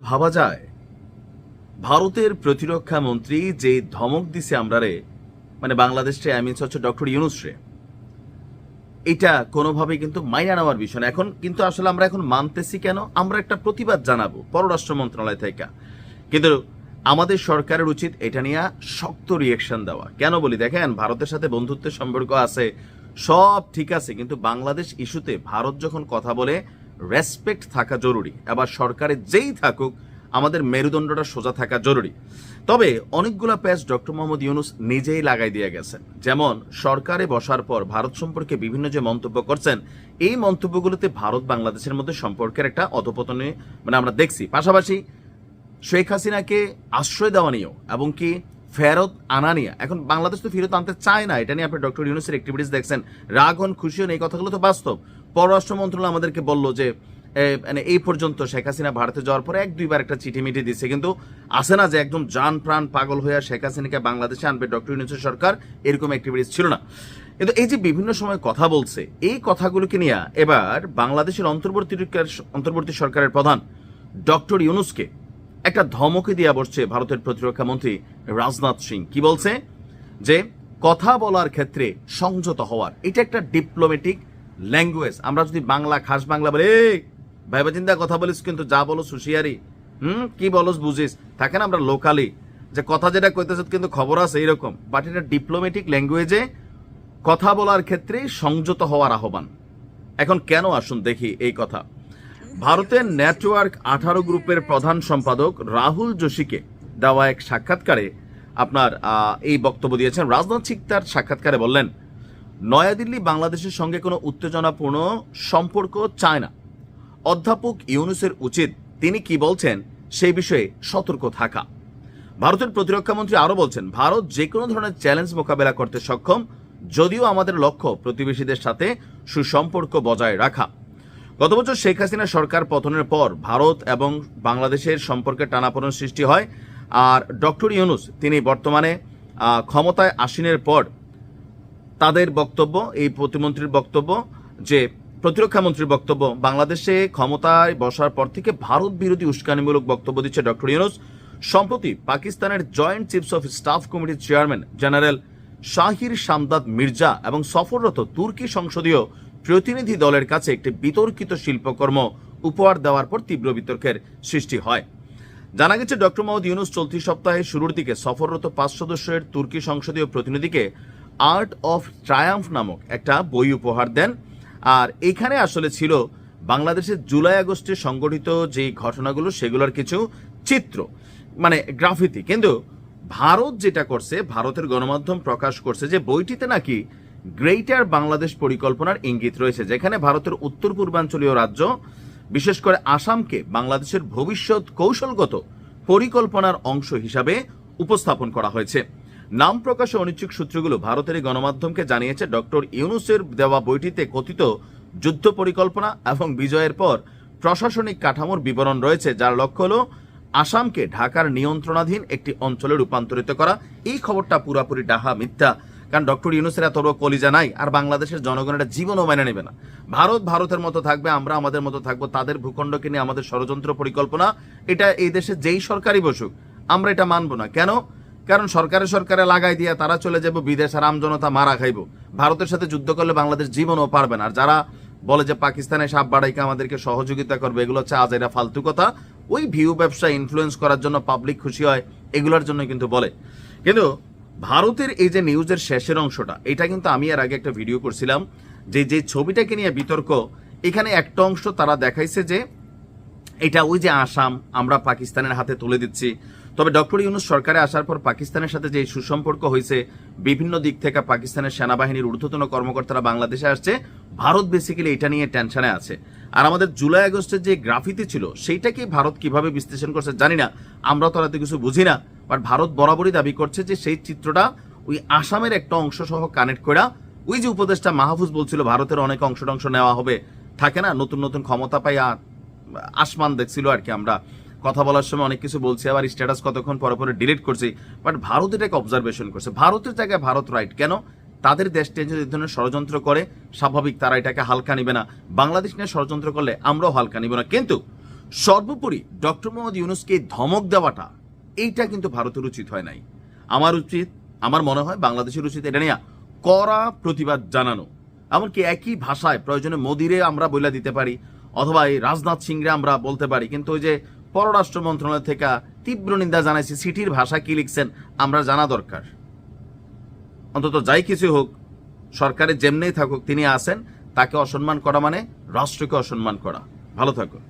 ভাবা যায় ভারতের প্রতিরক্ষা মন্ত্রী যে ধমক দিছে আমরারে, মানে বাংলাদেশে হচ্ছে ডক্টর ইউনূস রে, এটা কোনোভাবেই কিন্তু মাইনা নেওয়ার বিষয় না। এখন কিন্তু আসলে আমরা এখন মানতেছি কেন, আমরা একটা প্রতিবাদ জানাবো পররাষ্ট্র মন্ত্রণালয় থেকে, কিন্তু আমাদের সরকারের উচিত এটা নিয়ে শক্ত রিয়েকশন দেওয়া। কেন বলি, দেখেন ভারতের সাথে বন্ধুত্বের সম্পর্ক আছে, সব ঠিক আছে, কিন্তু বাংলাদেশ ইস্যুতে ভারত যখন কথা বলে রেসপেক্ট থাকা জরুরি। আবার সরকারে যেই থাকুক আমাদের মেরুদণ্ডটা সোজা থাকা জরুরি। তবে অনেকগুলা প্যাচ ডক্টর মোহাম্মদ ইউনূস নিজেই লাগাই দিয়ে গেছেন। যেমন সরকারে বসার পর ভারত সম্পর্কে বিভিন্ন যে মন্তব্য করছেন, এই মন্তব্যগুলোতে ভারত বাংলাদেশের মধ্যে সম্পর্কের একটা অধপতনে মানে আমরা দেখছি। পাশাপাশি শেখ হাসিনাকে আশ্রয় দেওয়া নিয়েও এবং কি ফেরত আনা নিয়ে, এখন বাংলাদেশ তো ফেরত আনতে চায় না, এটা নিয়ে আপনি ডক্টর ইউনূসের অ্যাক্টিভিটিস দেখছেন, রাগ হন খুশি হন, এই কথাগুলো তো বাস্তব। পররাষ্ট্র মন্ত্রণালয় আমাদেরকে বলল যে মানে এই পর্যন্ত শেখ হাসিনা ভারতে যাওয়ার পরে এক দুইবার একটা চিঠি মিঠি দিচ্ছে, কিন্তু আসে না যে একদম জান প্রাণ পাগল হয়ে শেখ হাসিনাকে বাংলাদেশে আনবে ডক্টর ইউনূসের সরকার, এরকম অ্যাক্টিভিটিস ছিল না। কিন্তু এই যে বিভিন্ন সময় কথা বলছে, এই কথাগুলোকে নিয়ে এবার বাংলাদেশের অন্তর্বর্তী সরকারের প্রধান ডক্টর ইউনূসকে একটা ধমকে দিয়ে বসছে ভারতের প্রতিরক্ষা মন্ত্রী রাজনাথ সিং। কি বলছে যে কথা বলার ক্ষেত্রে সংযত হওয়ার, এটা একটা ডিপ্লোম্যাটিক ল্যাঙ্গুয়েজ। আমরা যদি বাংলা খাস বাংলা বলে ভাইবা চিন্তা কথা বলিস, কিন্তু যা বলো হুঁশিয়ারি, কি বলস বুঝিস, থাকে না আমরা লোকালি যে কথা যেটা কইতেছ কিন্তু খবর আছে এইরকম, বাট এটা ডিপ্লোম্যাটিক ল্যাঙ্গুয়েজে কথা বলার ক্ষেত্রে সংযত হওয়ার আহ্বান। এখন কেন আসুন দেখি এই কথা। ভারতের নেটওয়ার্ক 18 গ্রুপের প্রধান সম্পাদক রাহুল যোশীকে দেওয়া এক সাক্ষাৎকারে আপনার এই বক্তব্য দিয়েছেন। রাজনাথ সিং তার সাক্ষাৎকারে বললেন, নয়াদিল্লি বাংলাদেশের সঙ্গে কোনো উত্তেজনাপূর্ণ সম্পর্ক চায় না। অধ্যাপক ইউনূসের উচিত তিনি কি বলছেন সেই বিষয়ে সতর্ক থাকা। ভারতের প্রতিরক্ষা মন্ত্রী আরো বলছেন, ভারত যে কোনো ধরনের চ্যালেঞ্জ মোকাবেলা করতে সক্ষম, যদিও আমাদের লক্ষ্য প্রতিবেশীদের সাথে সুসম্পর্ক বজায় রাখা। গত বছর শেখ হাসিনা সরকার পতনের পর ভারত এবং বাংলাদেশের সম্পর্কে টানাপোড়েন সৃষ্টি হয়। আর ডক্টর ইউনূস তিনি বর্তমানে ক্ষমতায় আসীনের পর তাদের বক্তব্য, এই প্রতিমন্ত্রীর বক্তব্য, যে প্রতিরক্ষা মন্ত্রীর বক্তব্য, বাংলাদেশে ক্ষমতায় বসার পর থেকে ভারত বিরোধী উস্কানিমূলক বক্তব্য দিচ্ছে ডক্টর ইউনূস। সম্প্রতি পাকিস্তানের জয়েন্ট চিফস অফ স্টাফ কমিটির চেয়ারম্যান জেনারেল শাহির শামদাদ মির্জা এবং সফররত তুর্কি সংসদীয় প্রতিনিধি দলের কাছে একটি বিতর্কিত শিল্পকর্ম উপহার দেওয়ার পর তীব্র বিতর্কের সৃষ্টি হয়। জানা গেছে ডক্টর মোহাম্মদ ইউনূস চলতি সপ্তাহে শুরুর দিকে সফররত 5 সদস্যের তুর্কি সংসদীয় প্রতিনিধিকে আর্ট অফ ট্রায়াম্ফ নামক একটা বই উপহার দেন। আর এখানে আসলে ছিল বাংলাদেশের জুলাই আগস্টে সংগঠিত যে ঘটনাগুলো সেগুলোর কিছু চিত্র, মানে গ্রাফিতি। কিন্তু ভারত যেটা করছে, ভারতের গণমাধ্যম প্রকাশ করছে যে বইটিতে নাকি গ্রেটার বাংলাদেশ পরিকল্পনার ইঙ্গিত রয়েছে, যেখানে ভারতের উত্তর পূর্বাঞ্চলীয় রাজ্য বিশেষ করে আসামকে বাংলাদেশের ভবিষ্যৎ কৌশলগত পরিকল্পনার অংশ হিসাবে উপস্থাপন করা হয়েছে। নাম প্রকাশে অনিচ্ছুক সূত্রগুলো ভারতের গণমাধ্যমকে জানিয়েছে, ডক্টর ইউনূসের দেওয়া বইটিতে কথিত যুদ্ধ পরিকল্পনা এবং বিজয়ের পর প্রশাসনিক কাঠামোর বিবরণ রয়েছে, যার লক্ষ্য হল আসামকে ঢাকার নিয়ন্ত্রণাধীন একটি অঞ্চলে রূপান্তরিত করা। এই খবরটা পুরাপুরি ডাহা, মিথ্যা। কারণ ডক্টর ইউনূসের এত বড় কলিজা নাই, আর বাংলাদেশের জনগণের জীবনও মেনে নেবে না। ভারত ভারতের মতো থাকবে, আমরা আমাদের মতো থাকবো, তাদের ভূখণ্ডকে নিয়ে আমাদের ষড়যন্ত্র পরিকল্পনা, এটা এই দেশে যেই সরকারই বসুক আমরা এটা মানবো না। কেন? কারণ সরকারে লাগাই দিয়ে তারা চলে যাবো বিদেশ, আর আমজনতা মারা খাইব। ভারতের সাথে যুদ্ধ করলে বাংলাদেশ জীবনও পারবে না। আর যারা বলে যে পাকিস্তানের সাপ বাড়াইকে আমাদেরকে সহযোগিতা করবে, এগুলো হচ্ছে আজেরা ফালতু কথা। ওই ভিউ ব্যবসা ইনফ্লুয়েন্স করার জন্য, পাবলিক খুশি হয় এগুলোর জন্য কিন্তু বলে। কিন্তু ভারতের এই যে নিউজের শেষের অংশটা, এটা কিন্তু আমি এর আগে একটা ভিডিও করছিলাম, যে ছবিটাকে নিয়ে বিতর্ক, এখানে একটা অংশ তারা দেখাইছে যে এটা ওই যে আসাম আমরা পাকিস্তানের হাতে তুলে দিচ্ছি। তবে ডক্টর ইউনূস সরকারে আসার পর পাকিস্তানের সাথে যে সুসম্পর্ক হয়েছে, বিভিন্ন দিক থেকে পাকিস্তানের সেনাবাহিনীর ঊর্ধ্বতন কর্মকর্তারা বাংলাদেশে আসছে, ভারত বেসিক্যালি এটা নিয়ে টেনশনে আছে। আর আমাদের জুলাই আগস্টের যে গ্রাফিতি ছিল সেইটাকে ভারত কিভাবে বিশ্লেষণ করছে জানি না, আমরা তো এত কিছু বুঝি না। বাট ভারত বরাবরই দাবি করছে যে সেই চিত্রটা ওই আসামের একটা অংশ সহ কানেক্ট করা। ওই যে উপদেষ্টা মাহফুজ বলছিল ভারতের অনেক অংশ নেওয়া হবে, থাকে না নতুন নতুন ক্ষমতা পাই আর আসমান দেখছিল আর কি। আমরা কথা বলার সময় অনেক কিছু বলছি, আবার স্ট্যাটাস কতক্ষণ পরে পরে ডিলিট করছি, বাট ভারত এটাকে অবজারভেশন করছে। ভারতের জায়গায় ভারত রাইট কেন? তাদের দেশটা যদি এই ধরনের ষড়যন্ত্র করে, স্বাভাবিক তারা এটাকে হালকা নিবে না। বাংলাদেশ নিয়ে ষড়যন্ত্র করলে আমরাও হালকা নিব না। কিন্তু সর্বোপরি ডক্টর মোহাম্মদ ইউনূসকে ধমক দেওয়াটা এইটা কিন্তু ভারতের উচিত হয় নাই। আমার মনে হয় বাংলাদেশের উচিত এটা নিয়ে কড়া প্রতিবাদ জানানো। এমনকি একই ভাষায় প্রয়োজনে মোদিরে আমরা বইলা দিতে পারি, অথবা এই রাজনাথ সিংরে আমরা বলতে পারি, কিন্তু ওই যে পররাষ্ট্র মন্ত্রণালয় থেকে তীব্র নিন্দা জানাইছি, চিঠির ভাষা কি লিখছেন আমরা জানা দরকার। অন্তত যাই কিছু হোক, সরকারে যেমনেই থাকুক তিনি আসেন, তাকে অসম্মান করা মানে রাষ্ট্রকে অসম্মান করা। ভালো থাকুন।